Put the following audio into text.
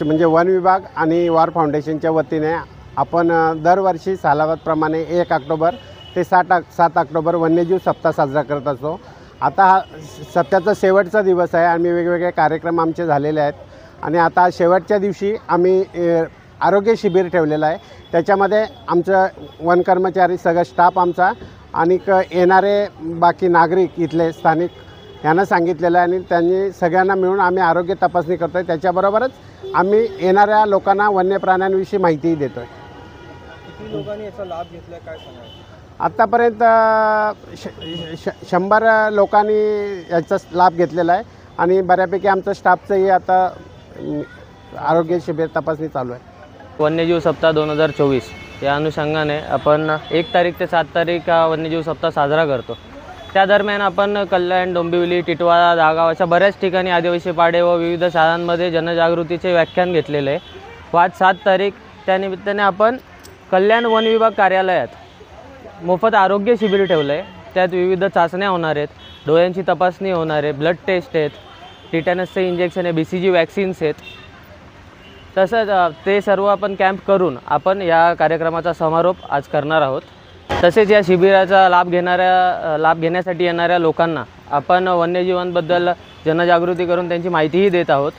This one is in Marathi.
म्हणजे वन विभाग आणि वॉर फाउंडेशनच्या वतीने आपण दरवर्षी सालावतप्रमाणे 1 ऑक्टोबर ते 7 ऑक्टोबर वन्यजीव सप्ताह साजरा करत असतो। आता हा सप्ताहाचा शेवटचा दिवस आहे आणि वेगवेगळे कार्यक्रम आमचे झालेले आहेत आणि आता शेवटच्या दिवशी आम्ही आरोग्य शिबिर ठेवलेलं आहे। त्याच्यामध्ये आमचं वन कर्मचारी सगळं स्टाफ आमचा आणि येणारे बाकी नागरिक इथले स्थानिक यांना सांगितलेलं आहे आणि त्यांनी सगळ्यांना मिळून आम्ही आरोग्य तपासणी करतो आहे। त्याच्याबरोबरच आम्ही येणाऱ्या लोकांना वन्य प्राण्यांविषयी माहितीही देतो आहे। किती लोकांनी याचा लाभ घेतला काय सांगाल? आत्तापर्यंत 100 लोकांनी याचा लाभ घेतलेला आहे आणि बऱ्यापैकी आमचं स्टाफचंही आता आरोग्य शिबिर तपासणी चालू आहे। वन्यजीव सप्ताह 2024 या अनुषंगाने आपण 1 तारीख ते 7 तारीख हा वन्यजीव सप्ताह साजरा करतो। त्या दरम्यान आपण कल्याण, डोंबिवली, टिटवाळा, दहागाव अशा बऱ्याच ठिकाणी आदिवासी पाडे व विविध शाळांमध्ये जनजागृतीचे व्याख्यान घेतलेले आहे। आज 7 तारीख त्यानिमित्ताने आपण कल्याण वन विभाग कार्यालयात मोफत आरोग्य शिबिर ठेवलं आहे। त्यात विविध चाचण्या होणार आहेत, डोळ्यांची तपासणी होणार आहे, ब्लड टेस्ट आहेत, टिटॅनसचे इंजेक्शन आहे, BCG वॅक्सिन्स आहेत। तसंच ते सर्व आपण कॅम्प करून आपण या कार्यक्रमाचा समारोप आज करणार आहोत। तसेच या शिबिराचा लाभ घेण्यासाठी येणाऱ्या लोकांना आपण वन्यजीवांबद्दल जनजागृती करून त्यांची माहितीही देत आहोत।